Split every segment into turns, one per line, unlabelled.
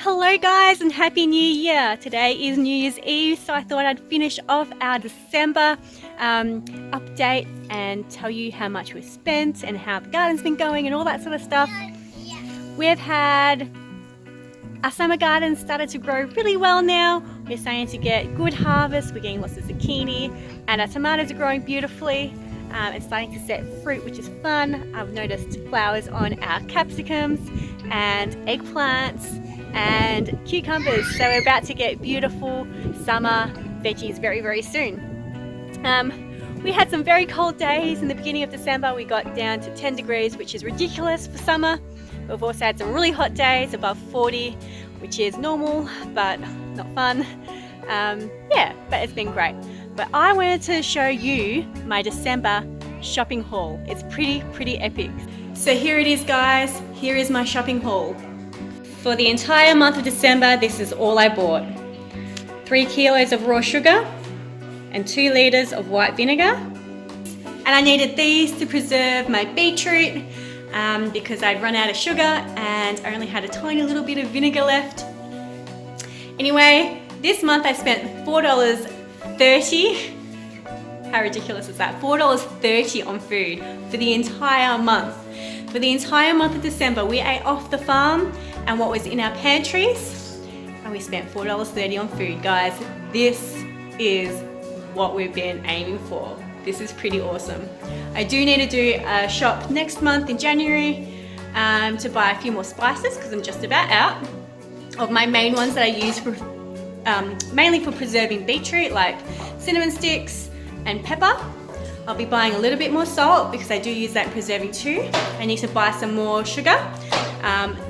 Hello guys and Happy New Year! Today is New Year's Eve, so I thought I'd finish off our December update and tell you how much we've spent and how the garden's been going and all that sort of stuff. We've had our summer garden started to grow really well now. We're starting to get good harvest. We're getting lots of zucchini and our tomatoes are growing beautifully and starting to set fruit, which is fun. I've noticed flowers on our capsicums and eggplants and cucumbers, so we're about to get beautiful summer veggies very soon. We had some very cold days in the beginning of December. We got down to 10 degrees, which is ridiculous for summer. We've also had some really hot days above 40, which is normal but not fun. Yeah, but it's been great. But I wanted to show you my December shopping haul. It's pretty epic. So here it is, guys. Here is my shopping haul. For the entire month of December, this is all I bought. 3 kilos of raw sugar and 2 litres of white vinegar. And I needed these to preserve my beetroot because I'd run out of sugar and I only had a tiny little bit of vinegar left. Anyway, this month I spent $4.30. How ridiculous is that? $4.30 on food for the entire month. For the entire month of December, we ate off the farm and what was in our pantries, and we spent $4.30 on food, guys. This is what we've been aiming for. This is pretty awesome. I do need to do a shop next month in January to buy a few more spices because I'm just about out of my main ones that I use for mainly for preserving beetroot, like cinnamon sticks and pepper. I'll be buying a little bit more salt because I do use that preserving too. I need to buy some more sugar.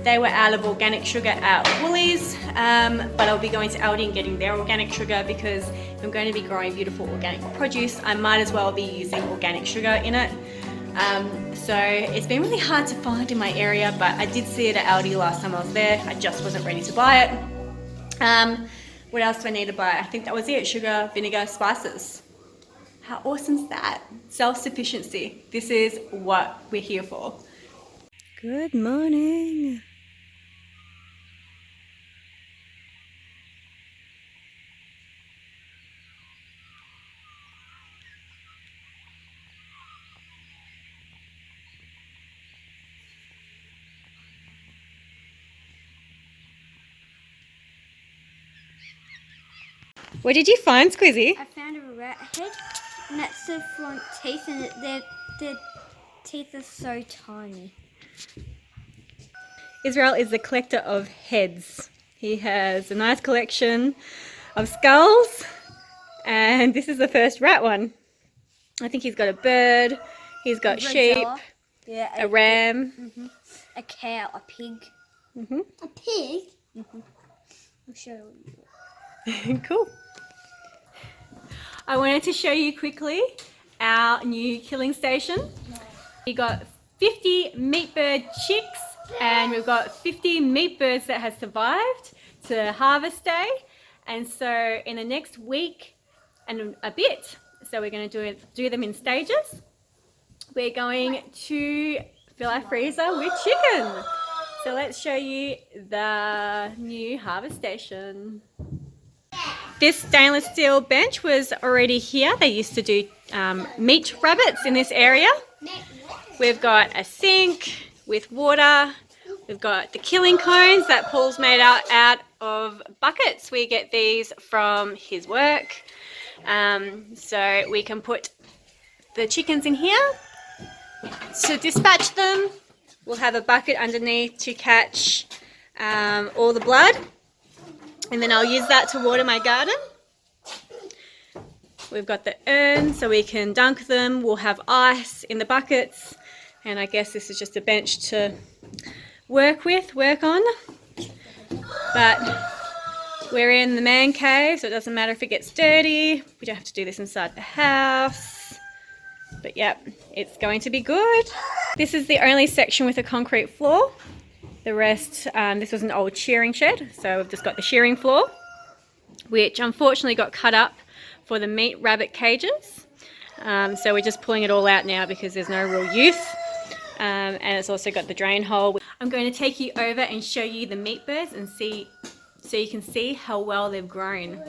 They were out of organic sugar at Woolies, but I'll be going to Aldi and getting their organic sugar because if I'm going to be growing beautiful organic produce, I might as well be using organic sugar in it. So it's been really hard to find in my area, but I did see it at Aldi last time I was there. I just wasn't ready to buy it. What else do I need to buy? I think that was it. Sugar, vinegar, spices. How awesome is that? Self-sufficiency. This is what we're here for. Good morning. What did you find, Squizzy?
I found a rat head, and that's the front teeth, and their teeth are so tiny.
Israel is the collector of heads. He has a nice collection of skulls, and this is the first rat one. I think he's got a bird, he's got sheep,
yeah,
a ram,
a cow, a pig.
A pig?
I'll show you.
Cool. I wanted to show you quickly our new killing station. We got 50 meat bird chicks and we've got 50 meat birds that has survived to harvest day. And so in the next week and a bit, so we're going to do them in stages. We're going to fill our freezer with chicken. So let's show you the new harvest station. This stainless steel bench was already here. They used to do meat rabbits in this area. We've got a sink with water. We've got the killing cones that Paul's made out of buckets. We get these from his work. So we can put the chickens in here. To dispatch them, we'll have a bucket underneath to catch all the blood. And then I'll use that to water my garden. We've got the urn so we can dunk them. We'll have ice in the buckets. And I guess this is just a bench to work on. But we're in the man cave, so it doesn't matter if it gets dirty. We don't have to do this inside the house. But yep, it's going to be good. This is the only section with a concrete floor. The rest, this was an old shearing shed, so we've just got the shearing floor, which unfortunately got cut up for the meat rabbit cages. So we're just pulling it all out now because there's no real use. And it's also got the drain hole. I'm going to take you over and show you the meat birds and see so you can see how well they've grown.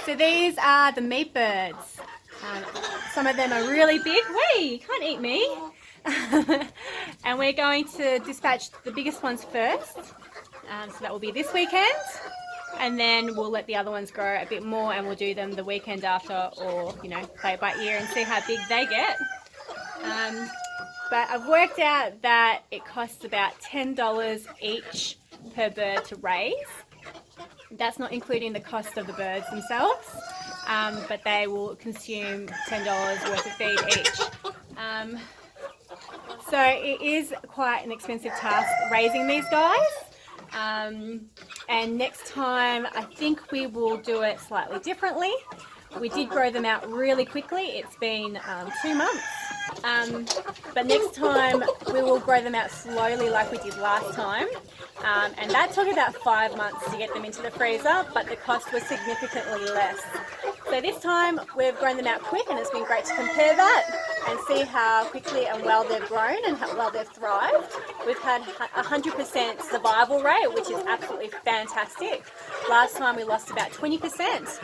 So these are the meat birds. Some of them are really big. Wait, you can't eat me. And we're going to dispatch the biggest ones first. So that will be this weekend. And then we'll let the other ones grow a bit more and we'll do them the weekend after, or, you know, play it by ear and see how big they get. But I've worked out that it costs about $10 each per bird to raise. That's not including the cost of the birds themselves, but they will consume $10 worth of feed each. So it is quite an expensive task raising these guys. And next time I think we will do it slightly differently. We did grow them out really quickly. It's been 2 months. But next time we will grow them out slowly like we did last time. And that took about 5 months to get them into the freezer, but the cost was significantly less. So this time we've grown them out quick, and it's been great to compare that and see how quickly and well they've grown and how well they've thrived. We've had 100% survival rate, which is absolutely fantastic. Last time we lost about 20%.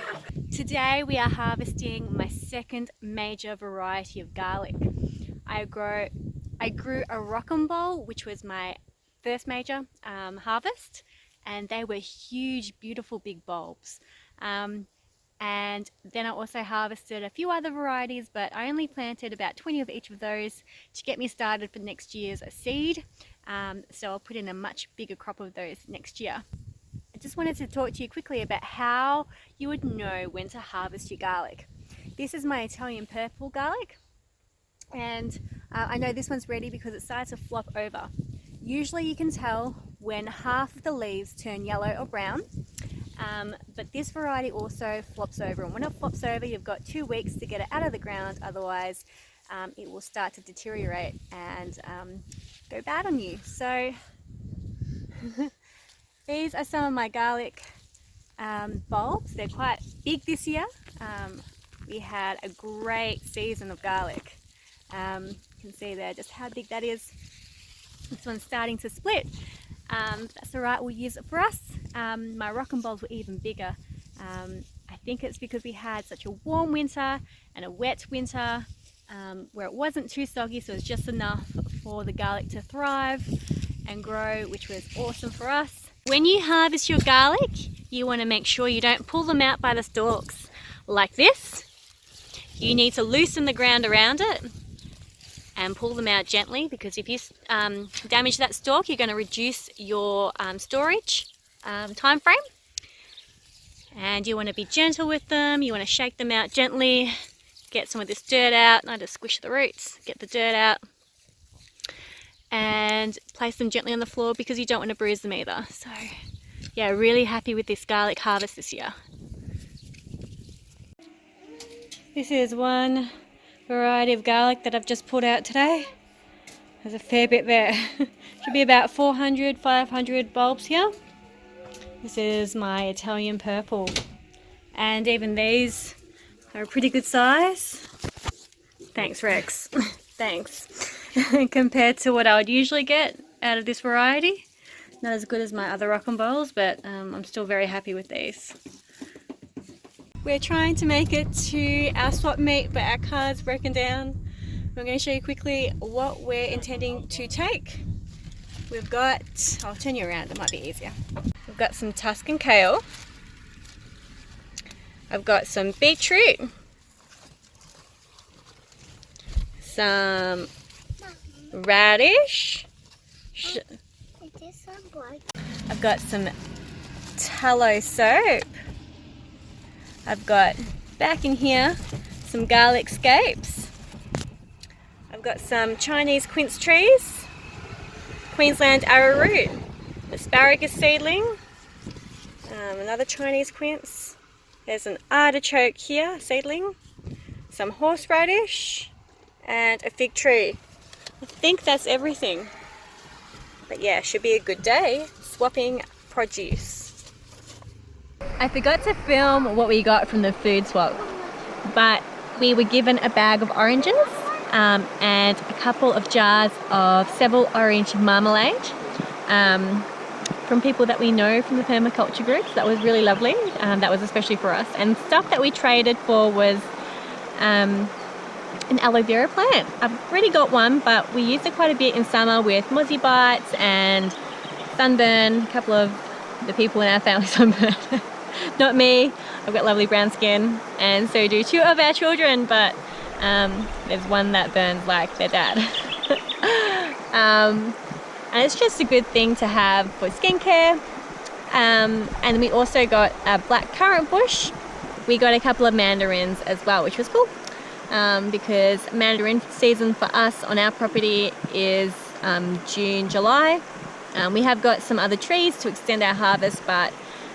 Today we are harvesting my second major variety of garlic. I grew a rocambole, which was my first major harvest, and they were huge, beautiful big bulbs. And then I also harvested a few other varieties, but I only planted about 20 of each of those to get me started for next year's seed. So I'll put in a much bigger crop of those next year. I just wanted to talk to you quickly about how you would know when to harvest your garlic. This is my Italian purple garlic, and I know this one's ready because it starts to flop over. Usually you can tell when half of the leaves turn yellow or brown. But this variety also flops over, and when it flops over you've got 2 weeks to get it out of the ground, otherwise it will start to deteriorate and go bad on you. So these are some of my garlic bulbs. They're quite big this year. We had a great season of garlic. You can see there just how big that is. This one's starting to split. That's alright, we'll use it for us. My rocamboles were even bigger. I think it's because we had such a warm winter and a wet winter where it wasn't too soggy, so it's just enough for the garlic to thrive and grow, which was awesome for us. When you harvest your garlic, you want to make sure you don't pull them out by the stalks like this. You need to loosen the ground around it and pull them out gently, because if you damage that stalk, you're going to reduce your storage time frame. And you want to be gentle with them. You want to shake them out gently, get some of this dirt out. I just squish the roots, get the dirt out, and place them gently on the floor because you don't want to bruise them either. So yeah, really happy with this garlic harvest this year. This is one variety of garlic that I've just pulled out today. There's a fair bit there. Should be about 400, 500 bulbs here. This is my Italian purple. And even these are a pretty good size. Thanks, Rex. Thanks. Compared to what I would usually get out of this variety. Not as good as my other rocamboles, but I'm still very happy with these. We're trying to make it to our swap meet, but our car's broken down. I'm going to show you quickly what we're intending to take. We've got, I'll turn you around, it might be easier. We've got some Tuscan kale. I've got some beetroot. Some radish. I've got some tallow soap. I've got, back in here, some garlic scapes. I've got some Chinese quince trees, Queensland arrowroot, asparagus seedling, another Chinese quince. There's an artichoke here, seedling, some horseradish, and a fig tree. I think that's everything. But yeah, should be a good day swapping produce. I forgot to film what we got from the food swap, but we were given a bag of oranges and a couple of jars of Seville orange marmalade. from people that we know from the permaculture groups. That was really lovely. That was especially for us. And stuff that we traded for was an aloe vera plant. I've already got one, but we used it quite a bit in summer with mozzie bites and sunburn. A couple of the people in our family sunburn. Not me. I've got lovely brown skin, and so do 2 of our children, but there's one that burns like their dad. And it's just a good thing to have for skincare. And we also got a black currant bush. We got a couple of mandarins as well, which was cool, because mandarin season for us on our property is June, July. We have got some other trees to extend our harvest, but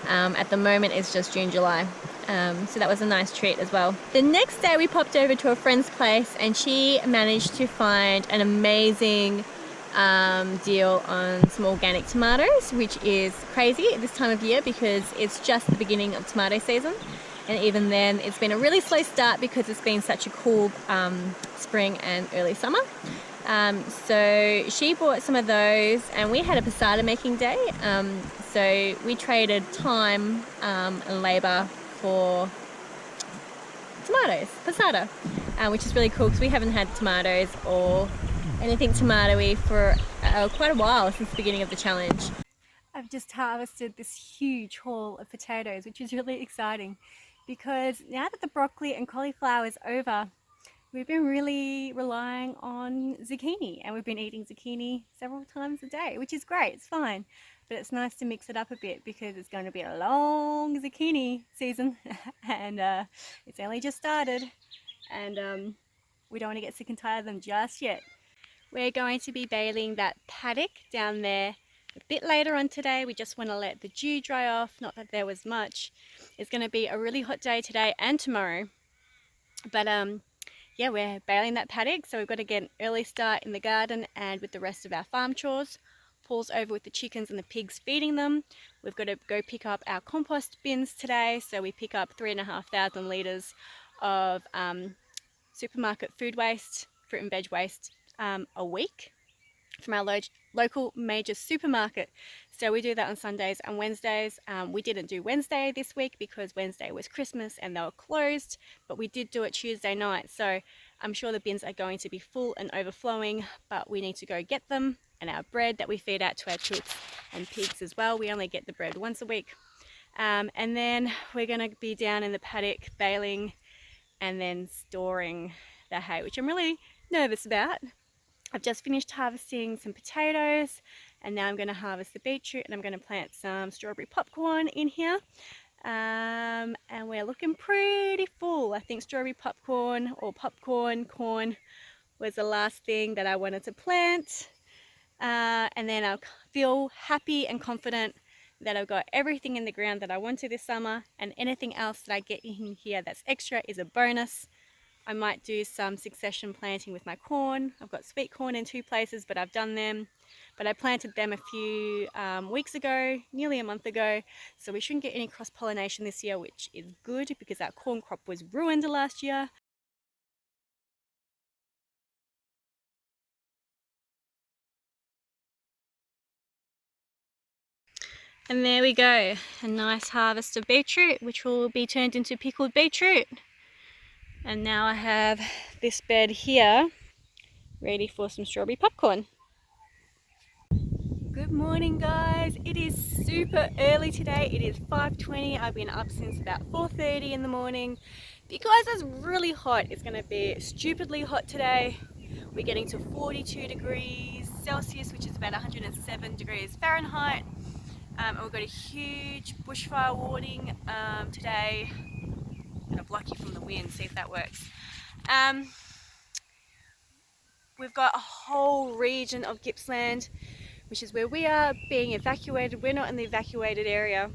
at the moment it's just June, July. So that was a nice treat as well. The next day we popped over to a friend's place, and she managed to find an amazing deal on some organic tomatoes, which is crazy at this time of year because it's just the beginning of tomato season, and even then it's been a really slow start because it's been such a cool spring and early summer. So she bought some of those, and we had a passata making day, so we traded time and labour for tomatoes, passata, which is really cool because we haven't had tomatoes or anything tomatoey for quite a while, since the beginning of the challenge. I've just harvested this huge haul of potatoes, which is really exciting because now that the broccoli and cauliflower is over, we've been really relying on zucchini, and we've been eating zucchini several times a day, which is great, it's fine. But it's nice to mix it up a bit because it's going to be a long zucchini season and it's only just started, and we don't want to get sick and tired of them just yet. We're going to be baling that paddock down there a bit later on today. We just want to let the dew dry off, not that there was much. It's going to be a really hot day today and tomorrow, but yeah, we're baling that paddock, so we've got to get an early start in the garden and with the rest of our farm chores. Paul's over with the chickens and the pigs feeding them. We've got to go pick up our compost bins today, so we pick up 3,500 litres of supermarket food waste, fruit and veg waste, a week from our local major supermarket. So we do that on Sundays and Wednesdays. We didn't do Wednesday this week because Wednesday was Christmas and they were closed, but we did do it Tuesday night. So I'm sure the bins are going to be full and overflowing, but we need to go get them. And our bread that we feed out to our chooks and pigs as well, we only get the bread once a week. And then we're going to be down in the paddock baling and then storing the hay, which I'm really nervous about. I've just finished harvesting some potatoes, and now I'm going to harvest the beetroot, and I'm going to plant some strawberry popcorn in here. And we're looking pretty full. I think strawberry popcorn or popcorn corn was the last thing that I wanted to plant. And then I'll feel happy and confident that I've got everything in the ground that I want to this summer, and anything else that I get in here that's extra is a bonus. I might do some succession planting with my corn. I've got sweet corn in 2 places, but I've done them. But I planted them a few weeks ago, nearly a month ago, so we shouldn't get any cross-pollination this year, which is good because our corn crop was ruined last year. And there we go, a nice harvest of beetroot, which will be turned into pickled beetroot. And now I have this bed here ready for some strawberry popcorn. Good morning guys, it is super early today. It is 5:20. I've been up since about 4:30 in the morning because it's really hot. It's going to be stupidly hot today. We're getting to 42 degrees Celsius, which is about 107 degrees Fahrenheit. And we've got a huge bushfire warning today. I'm going to block you from the wind, see if that works. We've got a whole region of Gippsland, which is where we are, being evacuated. We're not in the evacuated area.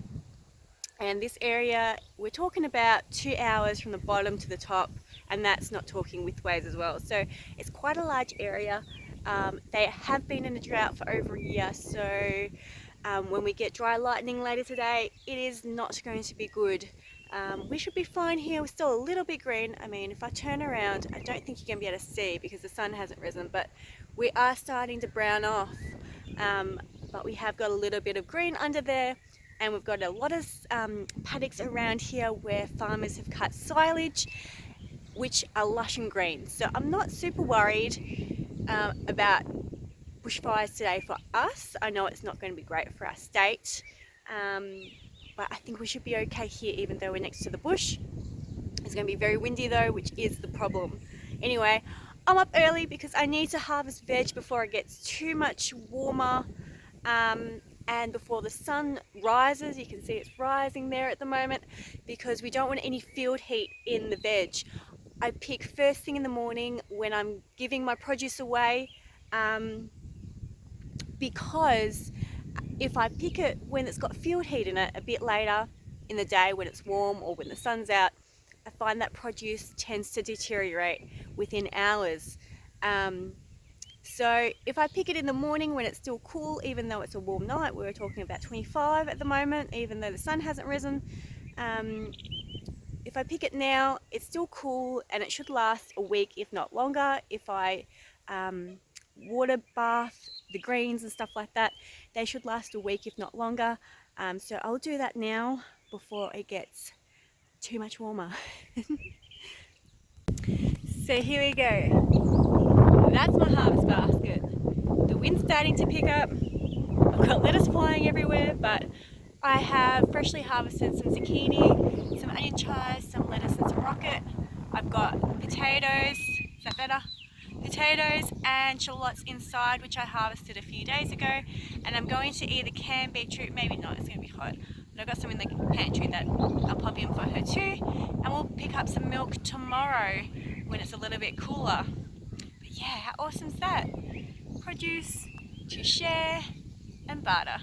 And this area, we're talking about 2 hours from the bottom to the top, and that's not talking width ways as well. So it's quite a large area. They have been in a drought for over a year, so when we get dry lightning later today, it is not going to be good. We should be fine here. We're still a little bit green. I mean, if I turn around, I don't think you're going to be able to see because the sun hasn't risen, but we are starting to brown off. but we have got a little bit of green under there, and we've got a lot of paddocks around here where farmers have cut silage, which are lush and green. So I'm not super worried about bushfires today for us. I know it's not going to be great for our state, but I think we should be okay here even though we're next to the bush. It's going to be very windy though, which is the problem. Anyway, I'm up early because I need to harvest veg before it gets too much warmer, and before the sun rises. You can see it's rising there at the moment, because we don't want any field heat in the veg. I pick first thing in the morning when I'm giving my produce away, because if I pick it when it's got field heat in it a bit later in the day when it's warm or when the sun's out, I find that produce tends to deteriorate within hours. So if I pick it in the morning when it's still cool, even though it's a warm night, we're talking about 25 at the moment, even though the sun hasn't risen, if I pick it now, it's still cool and it should last a week, if not longer. If I water bath the greens and stuff like that, they should last a week, if not longer. So I'll do that now before it gets too much warmer. So here we go. That's my harvest basket. The wind's starting to pick up. I've got lettuce flying everywhere, but I have freshly harvested some zucchini, some onion chives, some lettuce and some rocket. I've got potatoes, is that better? Potatoes and shallots inside, which I harvested a few days ago, and I'm going to either can beetroot, maybe not, it's going to be hot, but I've got some in the pantry that I'll pop in for her too, and we'll pick up some milk tomorrow when it's a little bit cooler. But yeah, how awesome is that? Produce to share and barter.